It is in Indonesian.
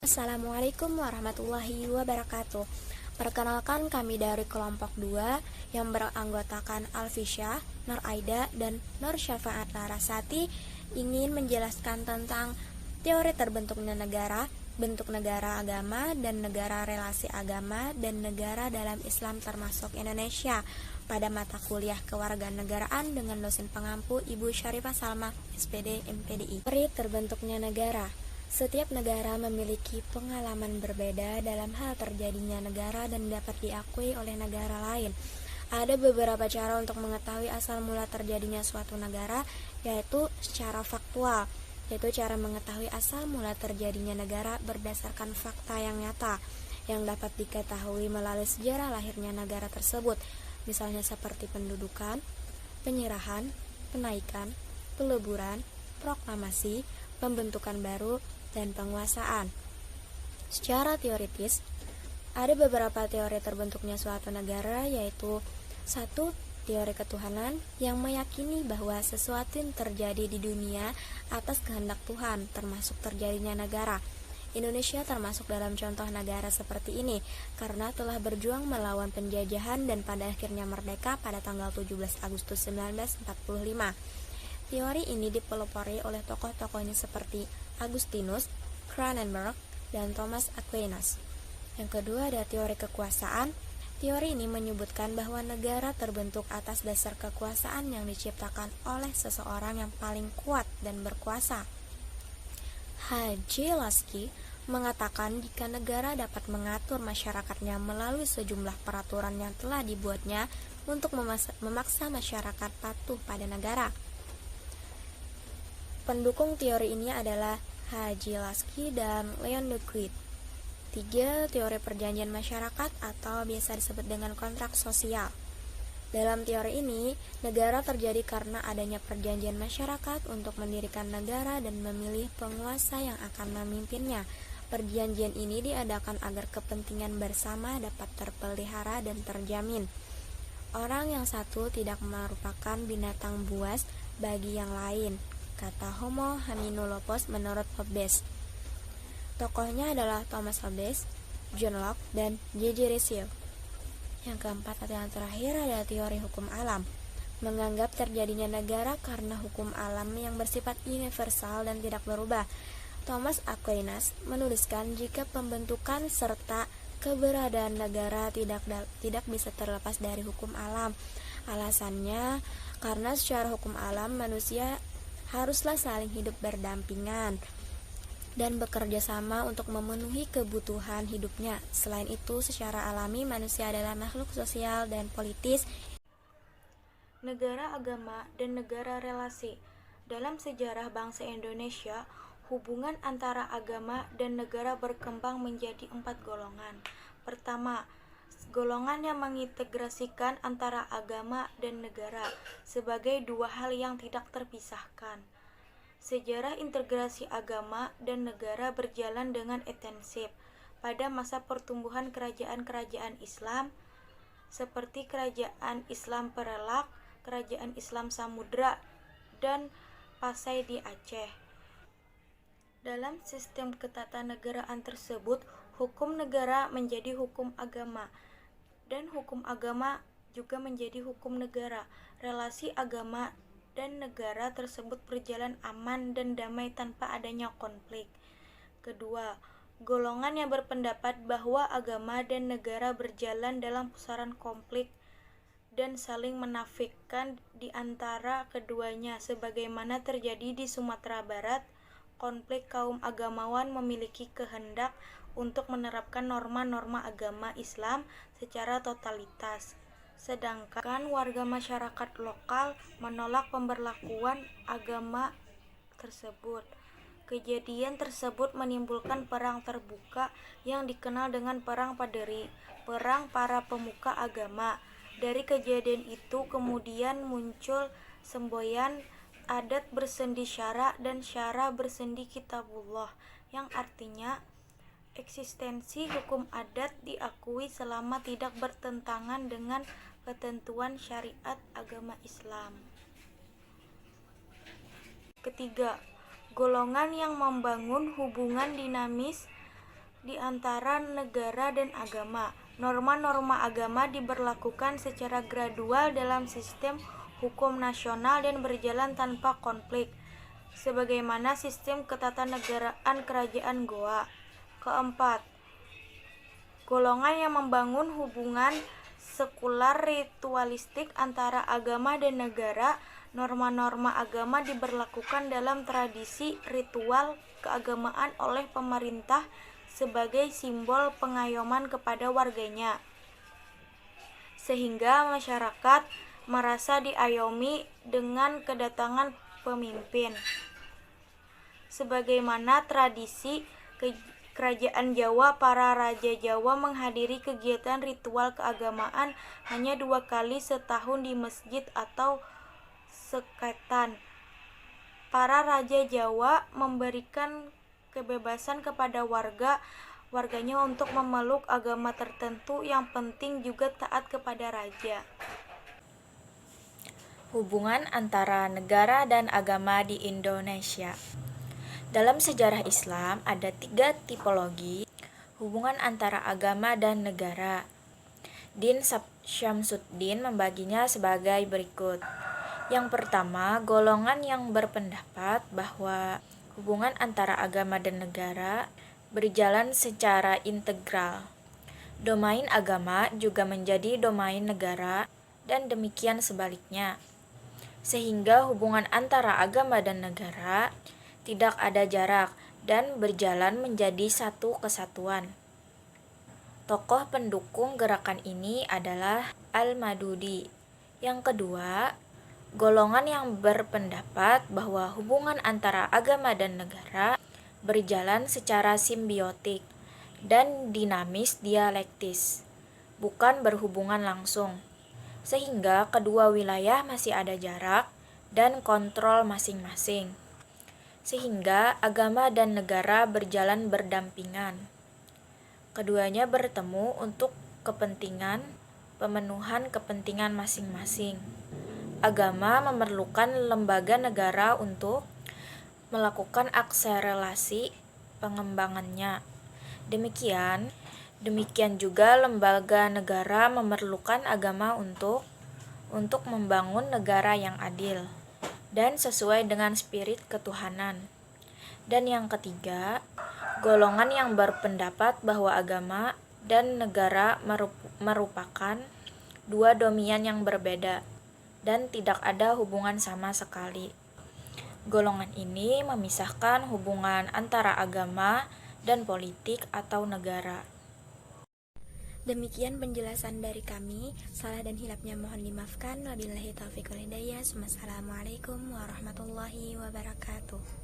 Assalamualaikum warahmatullahi wabarakatuh. Perkenalkan, kami dari kelompok 2 yang beranggotakan Alfisyah, Nur Aida, dan Nur Syafaat Larasati ingin menjelaskan tentang teori terbentuknya negara, bentuk negara agama, dan negara relasi agama, dan negara dalam Islam termasuk Indonesia pada mata kuliah kewarganegaraan dengan dosen pengampu Ibu Syarifah Salma, SPD, MPDI. Teori terbentuknya negara. Setiap negara memiliki pengalaman berbeda dalam hal terjadinya negara dan dapat diakui oleh negara lain. Ada beberapa cara untuk mengetahui asal mula terjadinya suatu negara, yaitu secara faktual, yaitu cara mengetahui asal mula terjadinya negara berdasarkan fakta yang nyata, yang dapat diketahui melalui sejarah lahirnya negara tersebut, misalnya seperti pendudukan, penyerahan, penaikan, peleburan, proklamasi, pembentukan baru, dan penguasaan. Secara teoritis, ada beberapa teori terbentuknya suatu negara, yaitu 1. Teori ketuhanan yang meyakini bahwa sesuatu yang terjadi di dunia atas kehendak Tuhan, termasuk terjadinya negara. Indonesia termasuk dalam contoh negara seperti ini karena telah berjuang melawan penjajahan dan pada akhirnya merdeka pada tanggal 17 Agustus 1945. Teori ini dipelopori oleh tokoh-tokohnya seperti Agustinus, Cronenberg, dan Thomas Aquinas. Yang kedua ada teori kekuasaan. Teori ini menyebutkan bahwa negara terbentuk atas dasar kekuasaan yang diciptakan oleh seseorang yang paling kuat dan berkuasa. H.J. Lasky mengatakan jika negara dapat mengatur masyarakatnya melalui sejumlah peraturan yang telah dibuatnya untuk memaksa masyarakat patuh pada negara. Pendukung teori ini adalah H.J. Lasky dan Leon Dequette. 3. Teori perjanjian masyarakat atau biasa disebut dengan kontrak sosial. Dalam teori ini, negara terjadi karena adanya perjanjian masyarakat untuk mendirikan negara dan memilih penguasa yang akan memimpinnya. Perjanjian ini diadakan agar kepentingan bersama dapat terpelihara dan terjamin. Orang yang satu tidak merupakan binatang buas bagi yang lain, kata Homo hominolopus menurut Hobbes. Tokohnya adalah Thomas Hobbes, John Locke, dan J.J. Rousseau. Yang keempat atau yang terakhir adalah teori hukum alam, menganggap terjadinya negara karena hukum alam yang bersifat universal dan tidak berubah. Thomas Aquinas menuliskan jika pembentukan serta keberadaan negara tidak bisa terlepas dari hukum alam. Alasannya karena secara hukum alam manusia haruslah saling hidup berdampingan dan bekerja sama untuk memenuhi kebutuhan hidupnya. Selain itu, secara alami manusia adalah makhluk sosial dan politis. Negara agama dan negara relasi. Dalam sejarah bangsa Indonesia, hubungan antara agama dan negara berkembang menjadi 4 golongan. Pertama, golongan yang mengintegrasikan antara agama dan negara sebagai dua hal yang tidak terpisahkan. Sejarah integrasi agama dan negara berjalan dengan intensif pada masa pertumbuhan kerajaan-kerajaan Islam seperti Kerajaan Islam Perelak, Kerajaan Islam Samudra, dan Pasai di Aceh. Dalam sistem ketatanegaraan tersebut, hukum negara menjadi hukum agama, dan hukum agama juga menjadi hukum negara. Relasi agama dan negara tersebut berjalan aman dan damai tanpa adanya konflik. Kedua, golongan yang berpendapat bahwa agama dan negara berjalan dalam pusaran konflik dan saling menafikan di antara keduanya, sebagaimana terjadi di Sumatera Barat. Konflik kaum agamawan memiliki kehendak untuk menerapkan norma-norma agama Islam secara totalitas, sedangkan warga masyarakat lokal menolak pemberlakuan agama tersebut. Kejadian tersebut menimbulkan perang terbuka yang dikenal dengan Perang Paderi, perang para pemuka agama. Dari kejadian itu kemudian muncul semboyan adat bersendi syara dan syara bersendi kitabullah, yang artinya eksistensi hukum adat diakui selama tidak bertentangan dengan ketentuan syariat agama Islam. Ketiga, golongan yang membangun hubungan dinamis di antara negara dan agama. Norma-norma agama diberlakukan secara gradual dalam sistem hukum nasional dan berjalan tanpa konflik, sebagaimana sistem ketatanegaraan kerajaan Goa. Keempat, golongan yang membangun hubungan sekular ritualistik antara agama dan negara. Norma-norma agama diberlakukan dalam tradisi ritual keagamaan oleh pemerintah sebagai simbol pengayoman kepada warganya, sehingga masyarakat merasa diayomi dengan kedatangan pemimpin. Sebagaimana tradisi Kerajaan Jawa, para raja Jawa menghadiri kegiatan ritual keagamaan hanya 2 kali setahun di masjid atau seketan. Para raja Jawa memberikan kebebasan kepada warganya untuk memeluk agama tertentu, yang penting juga taat kepada raja. Hubungan antara negara dan agama di Indonesia. Dalam sejarah Islam ada 3 tipologi hubungan antara agama dan negara. Din Syamsuddin membaginya sebagai berikut. Yang pertama, golongan yang berpendapat bahwa hubungan antara agama dan negara berjalan secara integral. Domain agama juga menjadi domain negara dan demikian sebaliknya. Sehingga hubungan antara agama dan negara tidak ada jarak dan berjalan menjadi satu kesatuan. Tokoh pendukung gerakan ini adalah Al-Madudi. Yang kedua, golongan yang berpendapat bahwa hubungan antara agama dan negara berjalan secara simbiotik dan dinamis dialektis, bukan berhubungan langsung, sehingga kedua wilayah masih ada jarak dan kontrol masing-masing, sehingga agama dan negara berjalan berdampingan. Keduanya bertemu untuk pemenuhan kepentingan masing-masing. Agama memerlukan lembaga negara untuk melakukan akselerasi pengembangannya. Demikian juga lembaga negara memerlukan agama untuk membangun negara yang adil dan sesuai dengan spirit ketuhanan. Dan yang ketiga, golongan yang berpendapat bahwa agama dan negara merupakan 2 domain yang berbeda dan tidak ada hubungan sama sekali. Golongan ini memisahkan hubungan antara agama dan politik atau negara. Demikian penjelasan dari kami. Salah dan hilapnya mohon dimaafkan. Wabillahi taufiq wal hidayah. Wassalamualaikum warahmatullahi wabarakatuh.